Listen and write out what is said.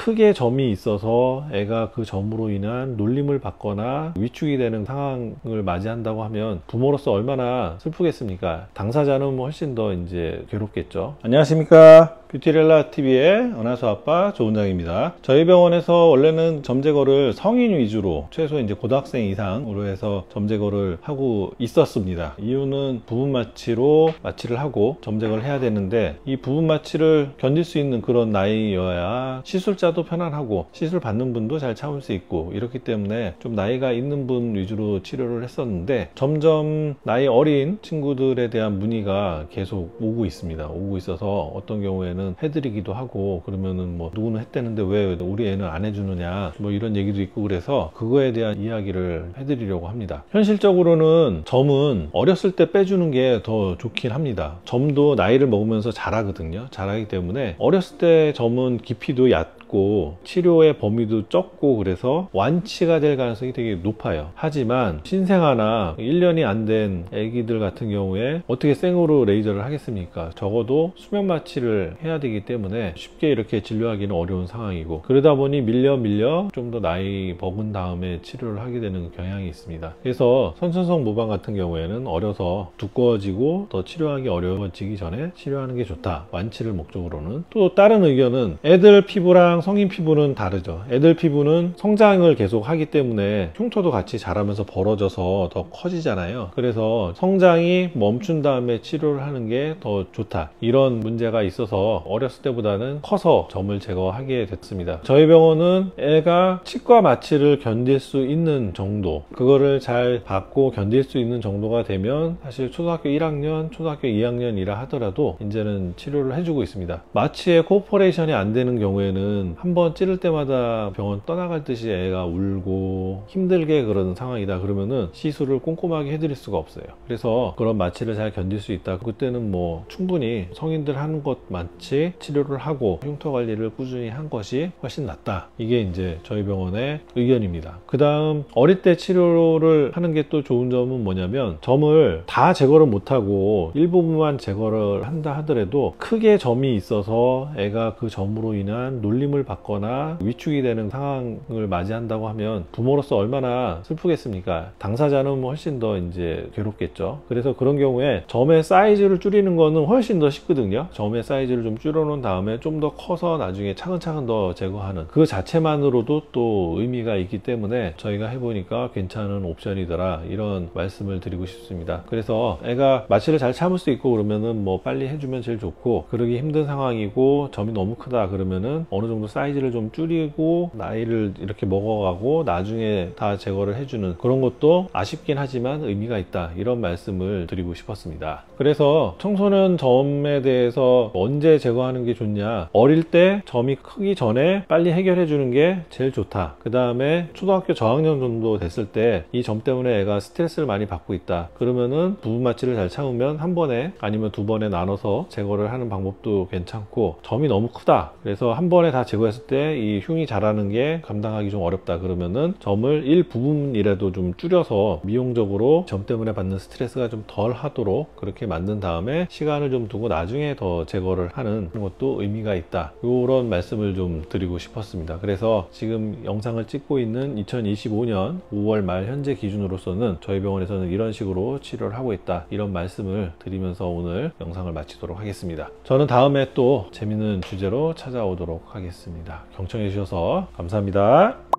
크게 점이 있어서 애가 그 점으로 인한 놀림을 받거나 위축이 되는 상황을 맞이한다고 하면 부모로서 얼마나 슬프겠습니까? 당사자는 훨씬 더 이제 괴롭겠죠. 안녕하십니까, 뷰티렐라 TV의 은하수 아빠 조은장입니다. 저희 병원에서 원래는 점 제거를 성인 위주로 최소 이제 고등학생 이상으로 해서 점 제거를 하고 있었습니다. 이유는 부분 마취로 마취를 하고 점 제거를 해야 되는데, 이 부분 마취를 견딜 수 있는 그런 나이여야 시술자도 편안하고 시술 받는 분도 잘 참을 수 있고, 이렇기 때문에 좀 나이가 있는 분 위주로 치료를 했었는데, 점점 나이 어린 친구들에 대한 문의가 계속 오고 있습니다. 오고 있어서 어떤 경우에는 해드리기도 하고, 그러면은 뭐 누구는 했대는데 왜 우리 애는 안 해주느냐, 뭐 이런 얘기도 있고, 그래서 그거에 대한 이야기를 해드리려고 합니다. 현실적으로는 점은 어렸을 때 빼주는 게 더 좋긴 합니다. 점도 나이를 먹으면서 자라거든요. 자라기 때문에 어렸을 때 점은 깊이도 얕고 치료의 범위도 적고, 그래서 완치가 될 가능성이 되게 높아요. 하지만 신생아나 1년이 안 된 아기들 같은 경우에 어떻게 생으로 레이저를 하겠습니까? 적어도 수면 마취를 해야 되기 때문에 쉽게 이렇게 진료하기는 어려운 상황이고, 그러다 보니 밀려 좀 더 나이 먹은 다음에 치료를 하게 되는 경향이 있습니다. 그래서 선천성 모방 같은 경우에는 어려서 두꺼워지고 더 치료하기 어려워지기 전에 치료하는 게 좋다, 완치를 목적으로는. 또 다른 의견은 애들 피부랑 성인 피부는 다르죠. 애들 피부는 성장을 계속 하기 때문에 흉터도 같이 자라면서 벌어져서 더 커지잖아요. 그래서 성장이 멈춘 다음에 치료를 하는 게 더 좋다, 이런 문제가 있어서 어렸을 때보다는 커서 점을 제거하게 됐습니다. 저희 병원은 애가 치과 마취를 견딜 수 있는 정도, 그거를 잘 받고 견딜 수 있는 정도가 되면 사실 초등학교 1학년, 초등학교 2학년이라 하더라도 이제는 치료를 해주고 있습니다. 마취에 코퍼레이션이 안 되는 경우에는 한번 찌를 때마다 병원 떠나갈 듯이 애가 울고 힘들게 그러는 상황이다 그러면은 시술을 꼼꼼하게 해드릴 수가 없어요. 그래서 그런 마취를 잘 견딜 수 있다, 그때는 뭐 충분히 성인들 하는 것 마취 치료를 하고 흉터 관리를 꾸준히 한 것이 훨씬 낫다, 이게 이제 저희 병원의 의견입니다. 그 다음 어릴 때 치료를 하는 게 또 좋은 점은 뭐냐면, 점을 다 제거를 못하고 일부분만 제거를 한다 하더라도 크게 점이 있어서 애가 그 점으로 인한 놀림을 받거나 위축이 되는 상황을 맞이한다고 하면 부모로서 얼마나 슬프겠습니까? 당사자는 훨씬 더 이제 괴롭겠죠. 그래서 그런 경우에 점의 사이즈를 줄이는 거는 훨씬 더 쉽거든요. 점의 사이즈를 좀 줄여 놓은 다음에 좀 더 커서 나중에 차근차근 더 제거하는 그 자체만으로도 또 의미가 있기 때문에 저희가 해보니까 괜찮은 옵션이더라, 이런 말씀을 드리고 싶습니다. 그래서 애가 마취를 잘 참을 수 있고 그러면은 뭐 빨리 해주면 제일 좋고, 그러기 힘든 상황이고 점이 너무 크다 그러면은 어느 정도 사이즈를 좀 줄이고 나이를 이렇게 먹어가고 나중에 다 제거를 해주는 그런 것도 아쉽긴 하지만 의미가 있다, 이런 말씀을 드리고 싶었습니다. 그래서 청소년 점에 대해서 언제 제거하는 게 좋냐, 어릴 때 점이 크기 전에 빨리 해결해 주는 게 제일 좋다. 그 다음에 초등학교 저학년 정도 됐을 때 이 점 때문에 애가 스트레스를 많이 받고 있다 그러면은 부분 마취를 잘 참으면 한 번에 아니면 두 번에 나눠서 제거를 하는 방법도 괜찮고, 점이 너무 크다 그래서 한 번에 다 제거했을 때 이 흉이 자라는 게 감당하기 좀 어렵다 그러면은 점을 일부분이라도 좀 줄여서 미용적으로 점 때문에 받는 스트레스가 좀 덜 하도록 그렇게 만든 다음에 시간을 좀 두고 나중에 더 제거를 하는 것도 의미가 있다, 이런 말씀을 좀 드리고 싶었습니다. 그래서 지금 영상을 찍고 있는 2025년 5월 말 현재 기준으로서는 저희 병원에서는 이런 식으로 치료를 하고 있다, 이런 말씀을 드리면서 오늘 영상을 마치도록 하겠습니다. 저는 다음에 또 재밌는 주제로 찾아오도록 하겠습니다. 경청해 주셔서 감사합니다.